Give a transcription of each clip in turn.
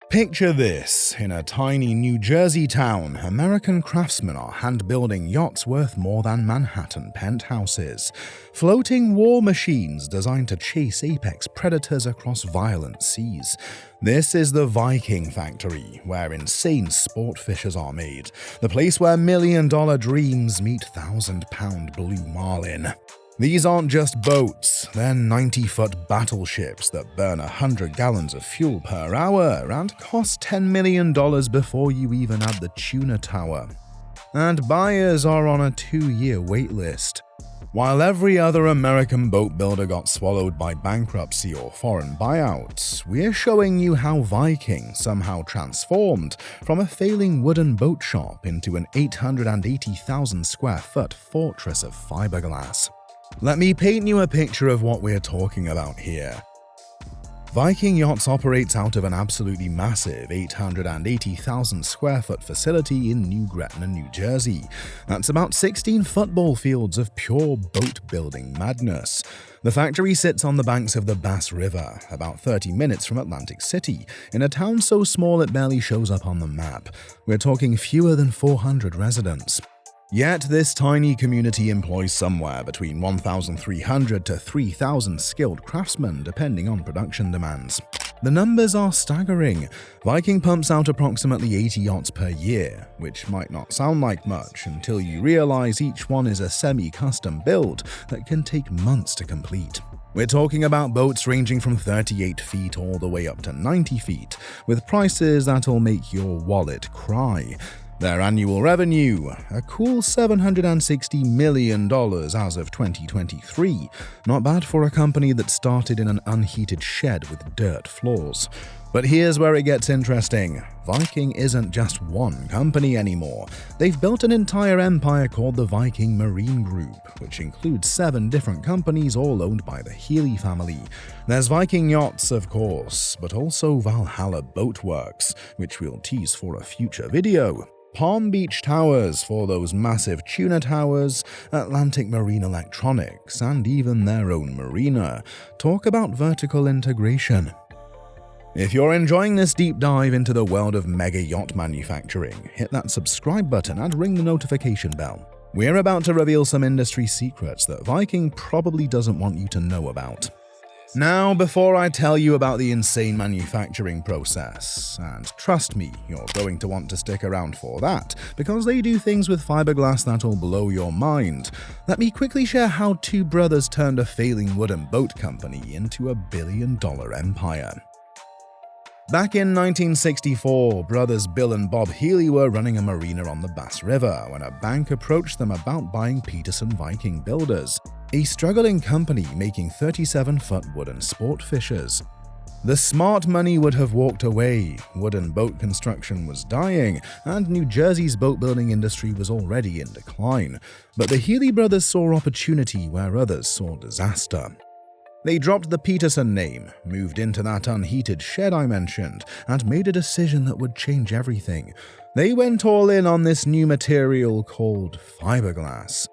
Picture this: in a tiny New Jersey town, American craftsmen are hand-building yachts worth more than Manhattan penthouses. Floating war machines designed to chase apex predators across violent seas. This is the Viking Factory, where insane sport fishers are made. The place where million-dollar dreams meet thousand-pound blue marlin. These aren't just boats, they're 90-foot battleships that burn 100 gallons of fuel per hour and cost $10 million before you even add the tuna tower. And buyers are on a 2-year wait list. While every other American boat builder got swallowed by bankruptcy or foreign buyouts, we're showing you how Viking somehow transformed from a failing wooden boat shop into an 880,000 square foot fortress of fiberglass. Let me paint you a picture of what we're talking about here. Viking Yachts operates out of an absolutely massive 880,000 square foot facility in New Gretna, New Jersey. That's about 16 football fields of pure boat building madness. The factory sits on the banks of the Bass River, about 30 minutes from Atlantic City, in a town so small it barely shows up on the map. We're talking fewer than 400 residents. Yet this tiny community employs somewhere between 1,300 to 3,000 skilled craftsmen depending on production demands. The numbers are staggering. Viking pumps out approximately 80 yachts per year, which might not sound like much until you realize each one is a semi-custom build that can take months to complete. We're talking about boats ranging from 38 feet all the way up to 90 feet, with prices that'll make your wallet cry. Their annual revenue, a cool $760 million as of 2023. Not bad for a company that started in an unheated shed with dirt floors. But here's where it gets interesting. Viking isn't just one company anymore. They've built an entire empire called the Viking Marine Group, which includes 7 different companies all owned by the Healey family. There's Viking Yachts, of course, but also Valhalla Boatworks, which we'll tease for a future video. Palm Beach Towers for those massive tuna towers, Atlantic Marine Electronics, and even their own marina. Talk about vertical integration. If you're enjoying this deep dive into the world of mega yacht manufacturing, hit that subscribe button and ring the notification bell. We're about to reveal some industry secrets that Viking probably doesn't want you to know about. Now, before I tell you about the insane manufacturing process, and trust me, you're going to want to stick around for that, because they do things with fiberglass that'll blow your mind, let me quickly share how 2 brothers turned a failing wooden boat company into a billion-dollar empire. Back in 1964, brothers Bill and Bob Healey were running a marina on the Bass River when a bank approached them about buying Peterson Viking Builders, a struggling company making 37-foot wooden sport fishers. The smart money would have walked away, wooden boat construction was dying, and New Jersey's boat-building industry was already in decline. But the Healey brothers saw opportunity where others saw disaster. They dropped the Peterson name, moved into that unheated shed I mentioned, and made a decision that would change everything. They went all in on this new material called fiberglass.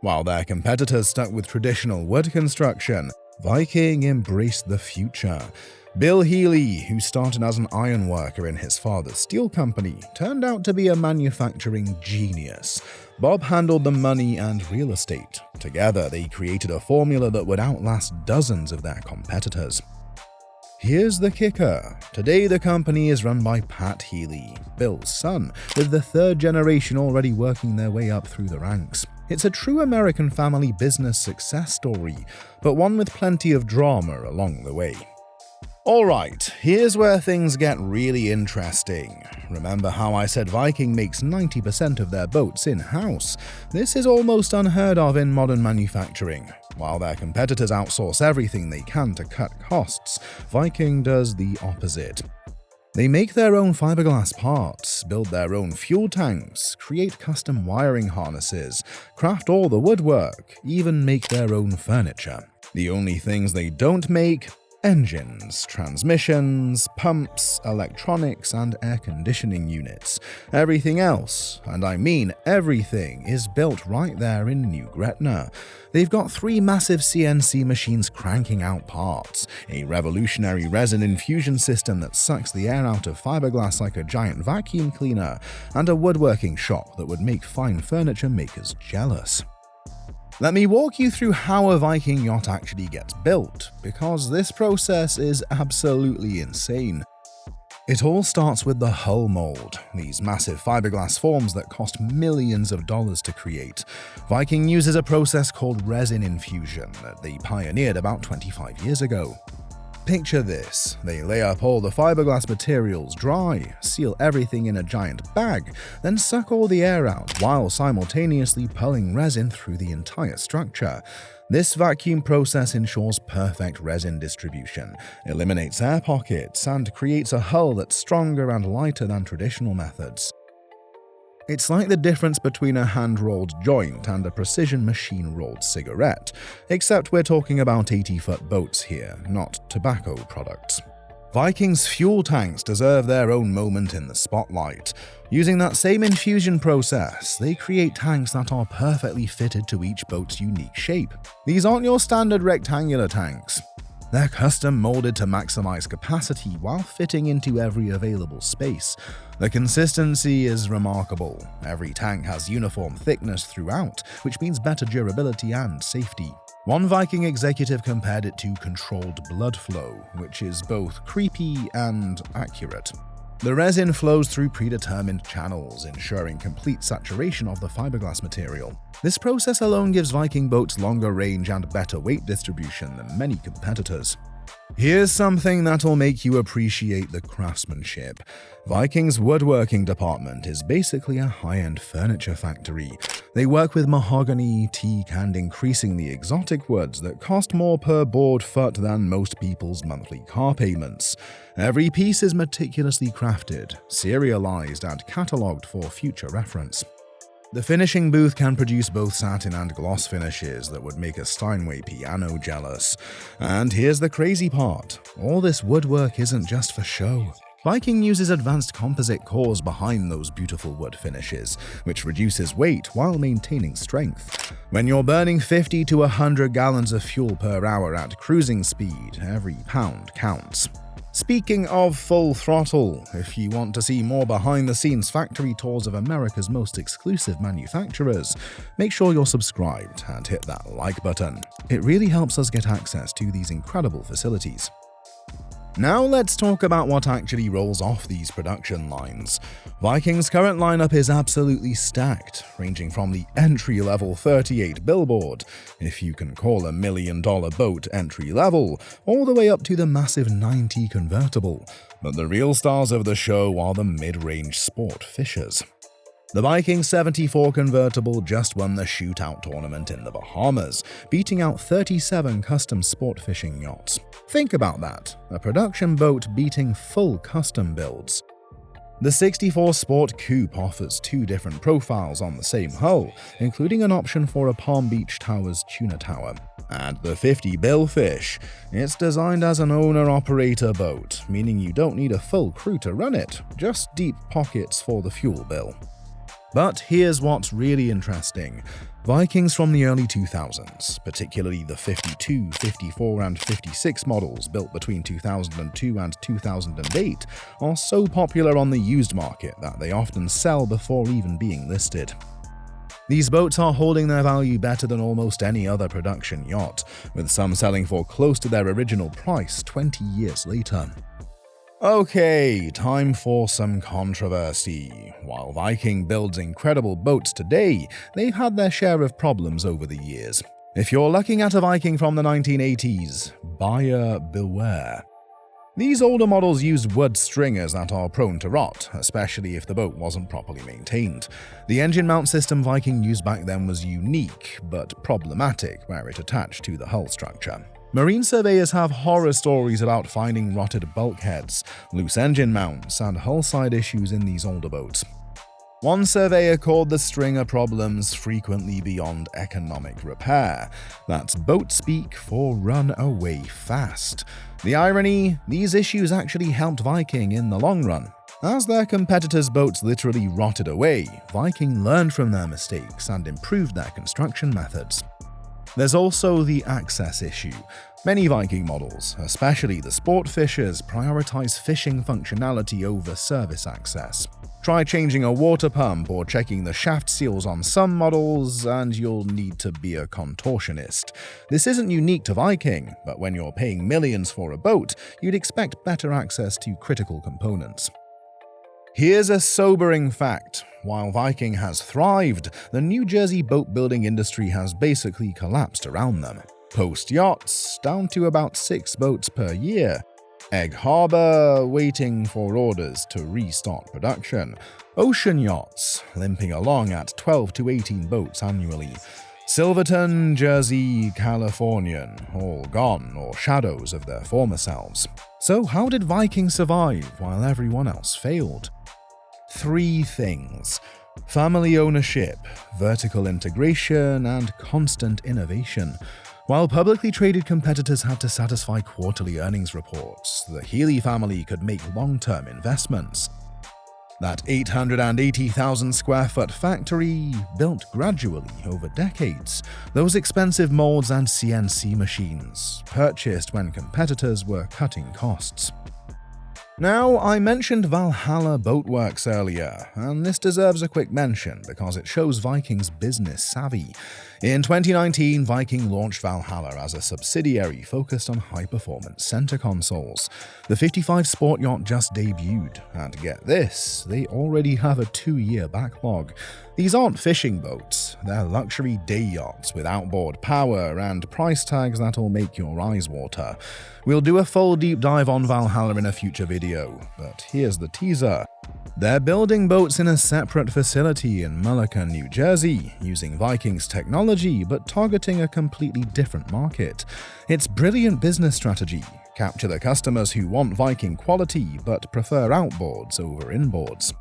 While their competitors stuck with traditional wood construction, Viking embraced the future. Bill Healey, who started as an iron worker in his father's steel company, turned out to be a manufacturing genius. Bob handled the money and real estate. Together, they created a formula that would outlast dozens of their competitors. Here's the kicker. Today, the company is run by Pat Healey, Bill's son, with the 3rd generation already working their way up through the ranks. It's a true American family business success story, but one with plenty of drama along the way. Alright, here's where things get really interesting. Remember how I said Viking makes 90% of their boats in-house? This is almost unheard of in modern manufacturing. While their competitors outsource everything they can to cut costs, Viking does the opposite. They make their own fiberglass parts, build their own fuel tanks, create custom wiring harnesses, craft all the woodwork, even make their own furniture. The only things they don't make: Engines, transmissions, pumps, electronics, and air conditioning units. Everything else, and I mean everything, is built right there in New Gretna. They've got 3 massive CNC machines cranking out parts, a revolutionary resin infusion system that sucks the air out of fiberglass like a giant vacuum cleaner, and a woodworking shop that would make fine furniture makers jealous. Let me walk you through how a Viking yacht actually gets built, because this process is absolutely insane. It all starts with the hull mold, these massive fiberglass forms that cost millions of dollars to create. Viking uses a process called resin infusion that they pioneered about 25 years ago. Picture this: they lay up all the fiberglass materials dry, seal everything in a giant bag, then suck all the air out while simultaneously pulling resin through the entire structure. This vacuum process ensures perfect resin distribution, eliminates air pockets, and creates a hull that's stronger and lighter than traditional methods. It's like the difference between a hand-rolled joint and a precision machine-rolled cigarette, except we're talking about 80-foot boats here, not tobacco products. Viking's fuel tanks deserve their own moment in the spotlight. Using that same infusion process, they create tanks that are perfectly fitted to each boat's unique shape. These aren't your standard rectangular tanks. They're custom molded to maximize capacity while fitting into every available space. The consistency is remarkable. Every tank has uniform thickness throughout, which means better durability and safety. One Viking executive compared it to controlled blood flow, which is both creepy and accurate. The resin flows through predetermined channels, ensuring complete saturation of the fiberglass material. This process alone gives Viking boats longer range and better weight distribution than many competitors. Here's something that'll make you appreciate the craftsmanship. Viking's woodworking department is basically a high-end furniture factory. They work with mahogany, teak, and increasingly exotic woods that cost more per board foot than most people's monthly car payments. Every piece is meticulously crafted, serialized, and cataloged for future reference. The finishing booth can produce both satin and gloss finishes that would make a Steinway piano jealous. And here's the crazy part: all this woodwork isn't just for show. Viking uses advanced composite cores behind those beautiful wood finishes, which reduces weight while maintaining strength. When you're burning 50 to 100 gallons of fuel per hour at cruising speed, every pound counts. Speaking of full throttle, if you want to see more behind-the-scenes factory tours of America's most exclusive manufacturers, make sure you're subscribed and hit that like button. It really helps us get access to these incredible facilities. Now let's talk about what actually rolls off these production lines. Viking's current lineup is absolutely stacked, ranging from the entry-level 38 billboard, if you can call a $1 million boat entry-level, all the way up to the massive 90 convertible. But the real stars of the show are the mid-range sport fishers. The Viking 74 convertible just won the shootout tournament in the Bahamas, beating out 37 custom sport fishing yachts. Think about that, a production boat beating full custom builds. The 64 Sport Coupe offers 2 different profiles on the same hull, including an option for a Palm Beach Towers tuna tower. And the 50 Billfish, it's designed as an owner-operator boat, meaning you don't need a full crew to run it, just deep pockets for the fuel bill. But here's what's really interesting. Vikings from the early 2000s, particularly the 52, 54, and 56 models built between 2002 and 2008, are so popular on the used market that they often sell before even being listed. These boats are holding their value better than almost any other production yacht, with some selling for close to their original price 20 years later. Okay, time for some controversy. While Viking builds incredible boats today, they've had their share of problems over the years. If you're looking at a Viking from the 1980s, buyer beware. These older models used wood stringers that are prone to rot, especially if the boat wasn't properly maintained. The engine mount system Viking used back then was unique, but problematic where it attached to the hull structure. Marine surveyors have horror stories about finding rotted bulkheads, loose engine mounts, and hull side issues in these older boats. One surveyor called the stringer problems frequently beyond economic repair. That's boat speak for run away fast. The irony, these issues actually helped Viking in the long run. As their competitors' boats literally rotted away, Viking learned from their mistakes and improved their construction methods. There's also the access issue. Many Viking models, especially the sport fishers, prioritize fishing functionality over service access. Try changing a water pump or checking the shaft seals on some models, and you'll need to be a contortionist. This isn't unique to Viking, but when you're paying millions for a boat, you'd expect better access to critical components. Here's a sobering fact. While Viking has thrived, the New Jersey boat building industry has basically collapsed around them. Post Yachts, down to about 6 boats per year. Egg Harbor, waiting for orders to restart production. Ocean Yachts, limping along at 12 to 18 boats annually. Silverton, Jersey, Californian, all gone or shadows of their former selves. So how did Viking survive while everyone else failed? 3 things: family ownership, vertical integration, and constant innovation. While publicly traded competitors had to satisfy quarterly earnings reports, the Healey family could make long-term investments. That 880,000 square foot factory, built gradually over decades, those expensive molds and CNC machines, purchased when competitors were cutting costs. Now, I mentioned Valhalla Boatworks earlier, and this deserves a quick mention because it shows Viking's business savvy. In 2019, Viking launched Valhalla as a subsidiary focused on high-performance center consoles. The 55 sport yacht just debuted, and get this, they already have a 2-year backlog. These aren't fishing boats, they're luxury day yachts with outboard power and price tags that'll make your eyes water. We'll do a full deep dive on Valhalla in a future video, but here's the teaser. They're building boats in a separate facility in Mullica, New Jersey, using Viking's technology but targeting a completely different market. It's brilliant business strategy. Capture the customers who want Viking quality but prefer outboards over inboards.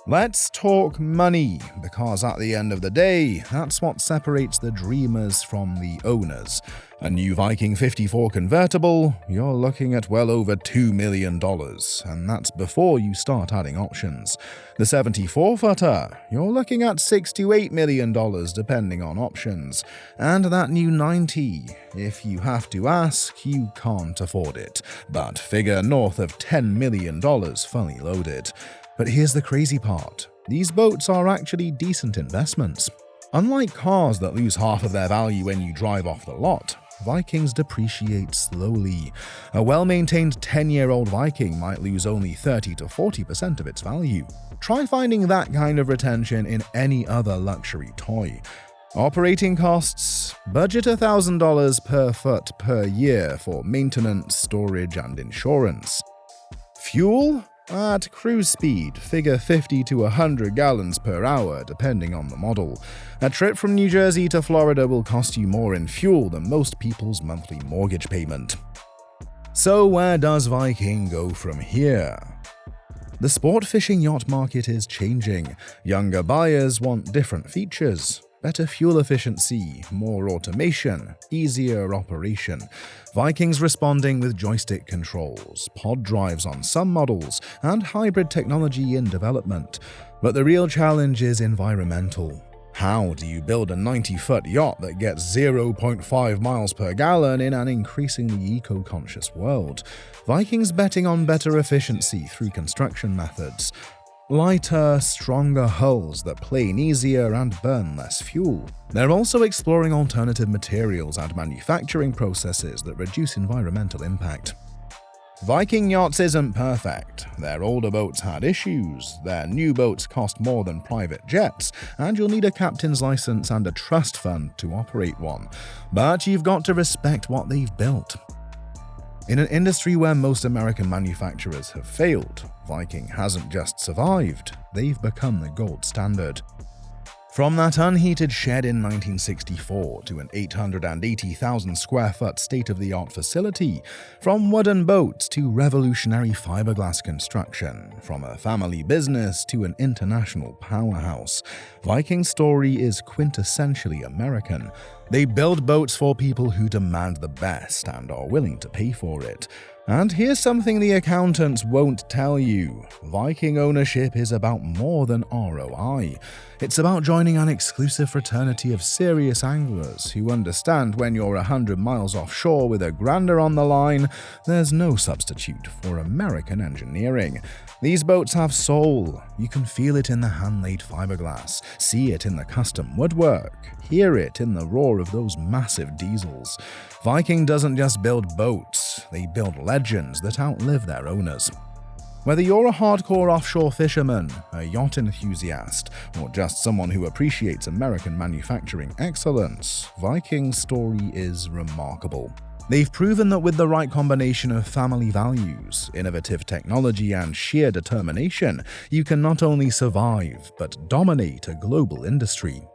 Let's talk money, because at the end of the day, that's what separates the dreamers from the owners. A new Viking 54 convertible, you're looking at well over $2 million, and that's before you start adding options. The 74-footer, you're looking at $6 to $8 million depending on options. And that new 90, if you have to ask, you can't afford it, but figure north of $10 million fully loaded. But here's the crazy part. These boats are actually decent investments. Unlike cars that lose half of their value when you drive off the lot, Vikings depreciate slowly. A well-maintained 10-year-old Viking might lose only 30 to 40% of its value. Try finding that kind of retention in any other luxury toy. Operating costs: budget $1,000 per foot per year for maintenance, storage, and insurance. Fuel? At cruise speed, figure 50 to 100 gallons per hour depending on the model. A trip from New Jersey to Florida will cost you more in fuel than most people's monthly mortgage payment. So where does Viking go from here? The sport fishing yacht market is changing. Younger buyers want different features. Better fuel efficiency, more automation, easier operation. Viking's responding with joystick controls, pod drives on some models, and hybrid technology in development. But the real challenge is environmental. How do you build a 90-foot yacht that gets 0.5 miles per gallon in an increasingly eco-conscious world? Viking's betting on better efficiency through construction methods. Lighter, stronger hulls that plane easier and burn less fuel. They're also exploring alternative materials and manufacturing processes that reduce environmental impact. Viking Yachts isn't perfect. Their older boats had issues, their new boats cost more than private jets, and you'll need a captain's license and a trust fund to operate one. But you've got to respect what they've built. In an industry where most American manufacturers have failed, Viking hasn't just survived, they've become the gold standard. From that unheated shed in 1964 to an 880,000 square foot state-of-the-art facility, from wooden boats to revolutionary fiberglass construction, from a family business to an international powerhouse, Viking's story is quintessentially American. They build boats for people who demand the best and are willing to pay for it. And here's something the accountants won't tell you. Viking ownership is about more than ROI. It's about joining an exclusive fraternity of serious anglers who understand when you're 100 miles offshore with a grander on the line, there's no substitute for American engineering. These boats have soul. You can feel it in the hand-laid fiberglass, see it in the custom woodwork, hear it in the roar of those massive diesels. Viking doesn't just build boats, they build legends that outlive their owners. Whether you're a hardcore offshore fisherman, a yacht enthusiast, or just someone who appreciates American manufacturing excellence, Viking's story is remarkable. They've proven that with the right combination of family values, innovative technology, and sheer determination, you can not only survive, but dominate a global industry.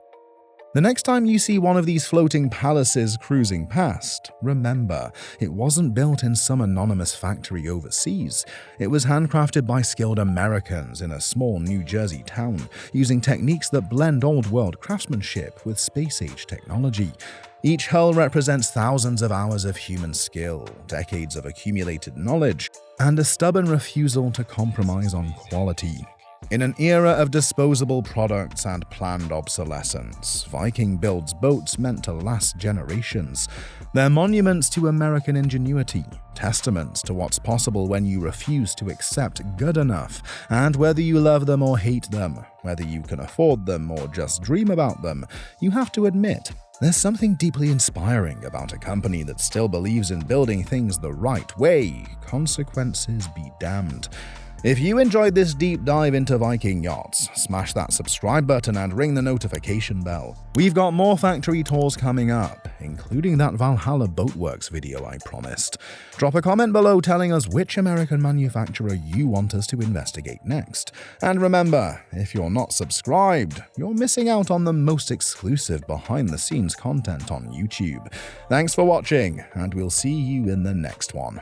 The next time you see one of these floating palaces cruising past, remember, it wasn't built in some anonymous factory overseas. It was handcrafted by skilled Americans in a small New Jersey town, using techniques that blend old-world craftsmanship with space-age technology. Each hull represents thousands of hours of human skill, decades of accumulated knowledge, and a stubborn refusal to compromise on quality. In an era of disposable products and planned obsolescence, Viking builds boats meant to last generations. They're monuments to American ingenuity, testaments to what's possible when you refuse to accept good enough, and whether you love them or hate them, whether you can afford them or just dream about them, you have to admit, there's something deeply inspiring about a company that still believes in building things the right way, consequences be damned. If you enjoyed this deep dive into Viking Yachts, smash that subscribe button and ring the notification bell. We've got more factory tours coming up, including that Valhalla Boatworks video I promised. Drop a comment below telling us which American manufacturer you want us to investigate next. And remember, if you're not subscribed, you're missing out on the most exclusive behind-the-scenes content on YouTube. Thanks for watching, and we'll see you in the next one.